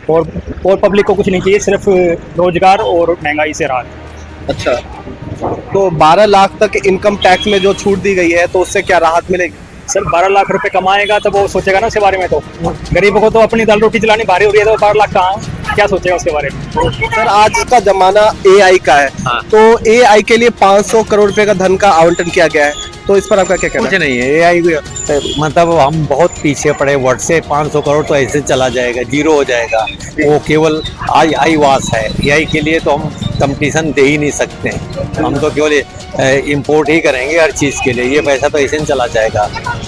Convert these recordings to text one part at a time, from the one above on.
और और पब्लिक को कुछ नहीं चाहिए, सिर्फ रोजगार और महंगाई से राहत। अच्छा, तो 12 लाख तक इनकम टैक्स में जो छूट दी गई है तो उससे क्या राहत मिलेगी? सर 12 लाख रुपए कमाएगा तो वो सोचेगा ना उसके बारे में। तो गरीबों को तो अपनी दाल रोटी चलानी भारी हो रही है, तो 12 लाख कहाँ, क्या सोचेगा उसके बारे में। सर आज का जमाना एआई का है, हाँ। तो एआई के लिए 500 करोड़ रुपए का धन का आवंटन किया गया है, तो इस पर आपका क्या कहना कुछ नहीं है एआई, मतलब हम बहुत पीछे पड़े। वर्ड से 500 करोड़ तो ऐसे चला जाएगा, जीरो हो जाएगा। वो केवल आई वास है। एआई के लिए तो हम कंपटीशन दे ही नहीं सकते हैं। हम तो केवल इंपोर्ट ही करेंगे हर चीज़ के लिए। ये पैसा तो ऐसे ही चला जाएगा।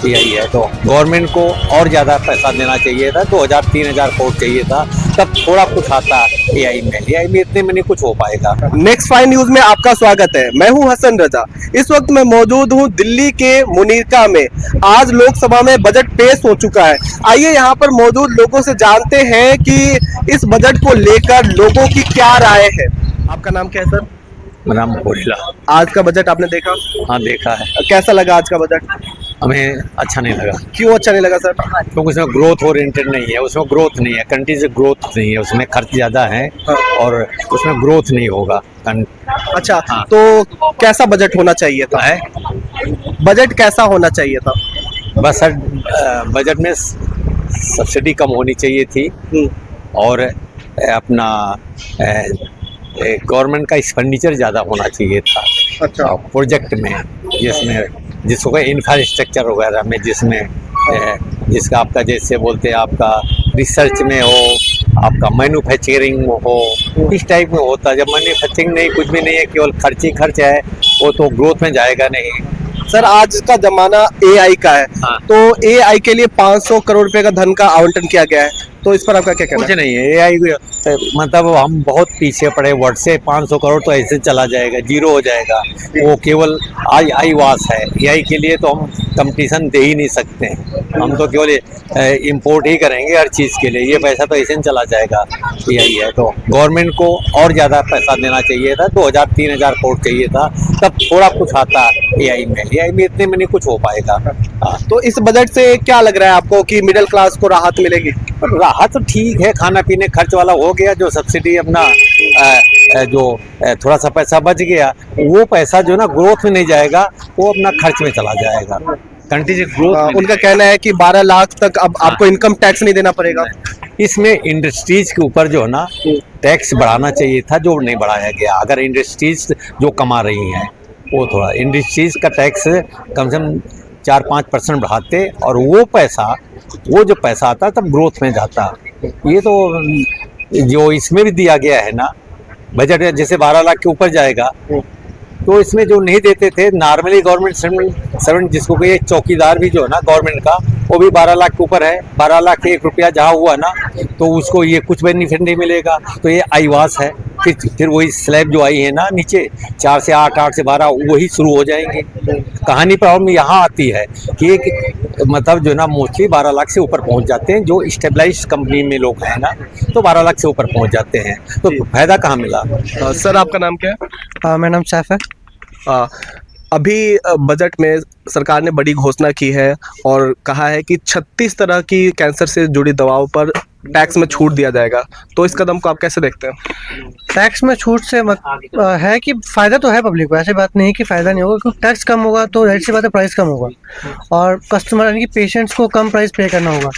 एआई है तो गवर्नमेंट को और ज़्यादा पैसा देना चाहिए था। 2000-3000 करोड़ चाहिए था, तब थोड़ा कुछ आता एआई में इतने में नहीं कुछ हो पाएगा। नेक्स्ट फाइन न्यूज में आपका स्वागत है। मैं हूं हसन रजा। इस वक्त मैं मौजूद हूं दिल्ली के मुनीरका में। आज लोकसभा में बजट पेश हो चुका है। आइए यहां पर मौजूद लोगों से जानते हैं कि इस बजट को लेकर लोगों की क्या राय है। आपका नाम क्या है सर? मेरा नाम भोला। आज का बजट आपने देखा? हाँ देखा है। कैसा लगा आज का बजट? हमें अच्छा नहीं लगा। क्यों अच्छा नहीं लगा सर? क्योंकि उसमें ग्रोथ ओरिएंटेड नहीं है। उसमें ग्रोथ नहीं है, कंट्री से ग्रोथ नहीं है। उसमें खर्च ज़्यादा है और उसमें ग्रोथ नहीं होगा। अच्छा, हाँ। तो कैसा बजट होना चाहिए था? बजट कैसा होना चाहिए था? बस सर बजट में सब्सिडी कम होनी चाहिए थी और अपना गवर्नमेंट का एक्सपेंडिचर ज़्यादा होना चाहिए था। अच्छा, प्रोजेक्ट में जिसको इंफ्रास्ट्रक्चर वगैरह में जिसका आपका जैसे बोलते हैं आपका रिसर्च में हो, आपका मैन्युफैक्चरिंग में हो, इस टाइप में होता। जब मैन्युफैक्चरिंग नहीं, कुछ भी नहीं है, केवल खर्च ही खर्च है, वो तो ग्रोथ में जाएगा नहीं। सर आज का जमाना एआई का है। हाँ। तो एआई के लिए 500 करोड़ रुपए का धन का आवंटन किया गया है, तो इस पर आपका क्या कहना कुछ नहीं है एआई, मतलब हम बहुत पीछे पड़े। वर्ड से 500 करोड़ तो ऐसे चला जाएगा, जीरो हो जाएगा। वो केवल आई वास है। एआई के लिए तो हम कंपटीशन दे ही नहीं सकते हैं। हम तो केवल इंपोर्ट ही करेंगे हर चीज़ के लिए। ये पैसा तो ऐसे ही चला जाएगा। एआई है तो गवर्नमेंट को और ज़्यादा पैसा देना चाहिए था। 2000-3000 करोड़ चाहिए था, तब थोड़ा कुछ आता एआई में इतने में नहीं कुछ हो पाएगा। हाँ। तो इस बजट से क्या लग रहा है आपको कि मिडिल क्लास को राहत मिलेगी? राहत तो ठीक है, खाना पीने खर्च वाला हो गया। जो सब्सिडी अपना जो थोड़ा सा पैसा बच गया, वो पैसा जो ना ग्रोथ में नहीं जाएगा, वो अपना खर्च में चला जाएगा। कंट्री से ग्रोथ उनका कहना है कि 12 लाख तक अब आपको इनकम टैक्स नहीं देना पड़ेगा। इसमें इंडस्ट्रीज के ऊपर जो है ना टैक्स बढ़ाना चाहिए था, जो नहीं बढ़ाया गया। अगर इंडस्ट्रीज जो कमा रही हैं वो थोड़ा इंडस्ट्रीज का टैक्स कम से कम 4-5% बढ़ाते और वो जो पैसा आता तब ग्रोथ में जाता। ये तो जो इसमें भी दिया गया है ना बजट, जैसे 12 लाख के ऊपर जाएगा, तो इसमें जो नहीं देते थे नॉर्मली गवर्नमेंट सर्वेंट जिसको कहिए चौकीदार भी जो है ना गवर्नमेंट का, वो भी 12 लाख के ऊपर है। 12 लाख के 1 रुपया जहाँ हुआ ना तो उसको ये कुछ बेनिफिट नहीं मिलेगा। तो ये आईवास है। फिर वही स्लैब जो आई है ना नीचे 4 से 8, 8 से 12 वही शुरू हो जाएंगे। कहानी प्रॉब्लम यहाँ आती है कि एक मतलब जो ना मोस्टली 12 लाख से ऊपर पहुँच जाते हैं। जो स्टेबलाइज कंपनी में लोग हैं ना तो 12 लाख से ऊपर पहुँच जाते हैं, तो फायदा कहाँ मिला। सर आपका नाम क्या है? मेरा नाम सैफ है। अभी बजट में सरकार ने बड़ी घोषणा की है और कहा है कि 36 तरह की कैंसर से जुड़ी दवाओं पर टैक्स में छूट दिया जाएगा, तो इस कदम को आप कैसे देखते हैं? टैक्स में छूट से है कि फ़ायदा तो है पब्लिक को, ऐसी बात नहीं कि फ़ायदा नहीं होगा। क्योंकि टैक्स कम होगा तो जाहिर सी बात है प्राइस कम होगा और कस्टमर यानी कि पेशेंट्स को कम प्राइस पे करना होगा,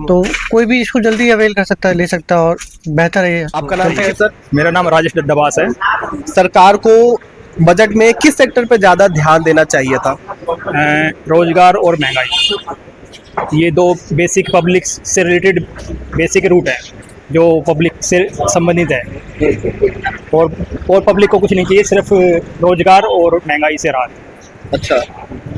तो कोई भी इसको जल्दी अवेल कर सकता है, ले सकता है और बेहतर है। आपका नाम क्या है सर? मेरा नाम राजेश दद्दाबास है। सरकार को बजट में किस सेक्टर पे ज़्यादा ध्यान देना चाहिए था? रोजगार और महंगाई, ये दो बेसिक पब्लिक से रिलेटेड बेसिक रूट है जो पब्लिक से संबंधित है। और पब्लिक को कुछ नहीं चाहिए, सिर्फ रोजगार और महंगाई से राहत। अच्छा,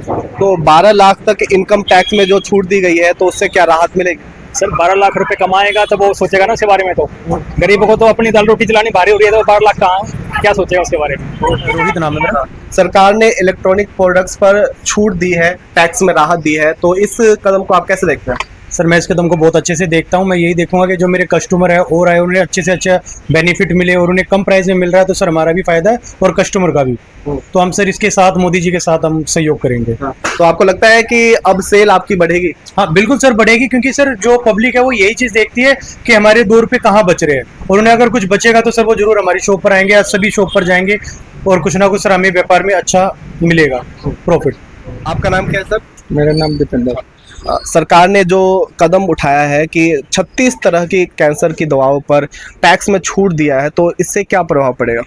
तो 12 लाख तक इनकम टैक्स में जो छूट दी गई है तो उससे क्या राहत मिलेगी? सर 12 लाख रुपए कमाएगा तो वो सोचेगा ना उसके बारे में। तो गरीबों को तो अपनी दाल रोटी चलानी भारी हो रही है, तो 12 लाख कहाँ, क्या सोचेगा उसके बारे में। रोहित नाम है मेरा। सरकार ने इलेक्ट्रॉनिक प्रोडक्ट्स पर छूट दी है, टैक्स में राहत दी है, तो इस कदम को आप कैसे देखते हैं? सर मैं इस कदम को बहुत अच्छे से देखता हूँ। मैं यही देखूंगा कि जो मेरे कस्टमर है और आए उन्हें अच्छे से अच्छा बेनिफिट मिले और उन्हें कम प्राइस में मिल रहा है, तो सर हमारा भी फायदा है और कस्टमर का भी। तो हम सर इसके साथ मोदी जी के साथ हम सहयोग करेंगे। तो आपको लगता है कि अब सेल आपकी बढ़ेगी? हाँ बिल्कुल सर बढ़ेगी, क्योंकि सर जो पब्लिक है वो यही चीज़ देखती है कि हमारे 2 रुपये कहाँ बच रहे हैं, और उन्हें अगर कुछ बचेगा तो सर वो जरूर हमारी शॉप पर आएंगे या सभी शॉप पर जाएंगे और कुछ ना कुछ सर हमें व्यापार में अच्छा मिलेगा प्रॉफिट। आपका नाम क्या है सर? मेरा नाम दीपेंद्र। सरकार ने जो कदम उठाया है कि 36 तरह की कैंसर की दवाओं पर टैक्स में छूट दिया है, तो इससे क्या प्रभाव पड़ेगा?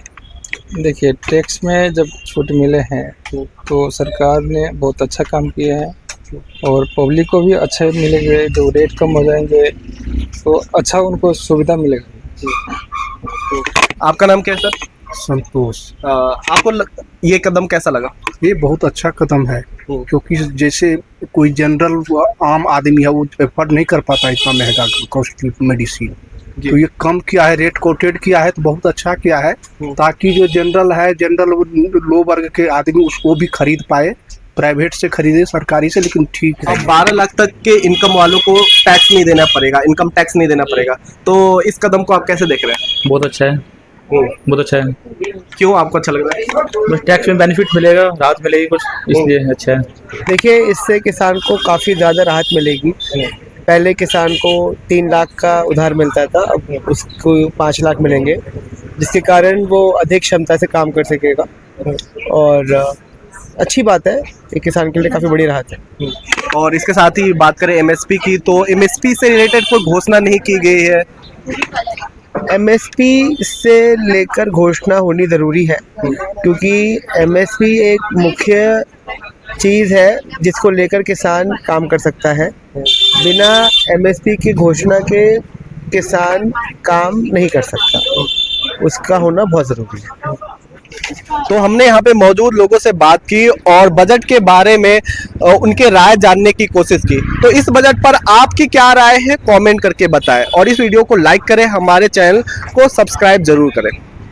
देखिए, टैक्स में जब छूट मिले हैं तो सरकार ने बहुत अच्छा काम किया है और पब्लिक को भी अच्छे मिलेंगे। जो रेट कम हो जाएंगे तो अच्छा उनको सुविधा मिलेगा। आपका नाम क्या है सर? संतोष। आपको ये कदम कैसा लगा? ये बहुत अच्छा कदम है, क्योंकि जैसे कोई जनरल आम आदमी है वो एफर्ड नहीं कर पाता इतना महंगा कॉस्टली मेडिसिन, तो ये कम किया है, रेट कोटेड किया है, तो बहुत अच्छा किया है, ताकि जो जनरल है, जनरल लो वर्ग के आदमी उसको भी खरीद पाए, प्राइवेट से खरीदे सरकारी से, लेकिन ठीक है। अब 12 लाख तक के इनकम वालों को टैक्स नहीं देना पड़ेगा, इनकम टैक्स नहीं देना पड़ेगा, तो इस कदम को आप कैसे देख रहे हैं? बहुत अच्छा है, बहुत अच्छा है। क्यों आपको अच्छा लग रहा है? बस टैक्स में बेनिफिट मिलेगा, राहत मिलेगी कुछ, इसलिए अच्छा है। देखिए, इससे किसान को काफ़ी ज़्यादा राहत मिलेगी। पहले किसान को 3 लाख का उधार मिलता था, अब उसको 5 लाख मिलेंगे, जिसके कारण वो अधिक क्षमता से काम कर सकेगा और अच्छी बात है, ये किसान के लिए काफ़ी बड़ी राहत है। और इसके साथ ही बात करें एमएसपी की, तो एमएसपी से रिलेटेड कोई घोषणा नहीं की गई है। एमएसपी से लेकर घोषणा होनी ज़रूरी है, क्योंकि एमएसपी एक मुख्य चीज़ है जिसको लेकर किसान काम कर सकता है। बिना एमएसपी की घोषणा के किसान काम नहीं कर सकता, उसका होना बहुत ज़रूरी है। तो हमने यहाँ पे मौजूद लोगों से बात की और बजट के बारे में उनके राय जानने की कोशिश की। तो इस बजट पर आपकी क्या राय है, कमेंट करके बताएं और इस वीडियो को लाइक करें, हमारे चैनल को सब्सक्राइब जरूर करें।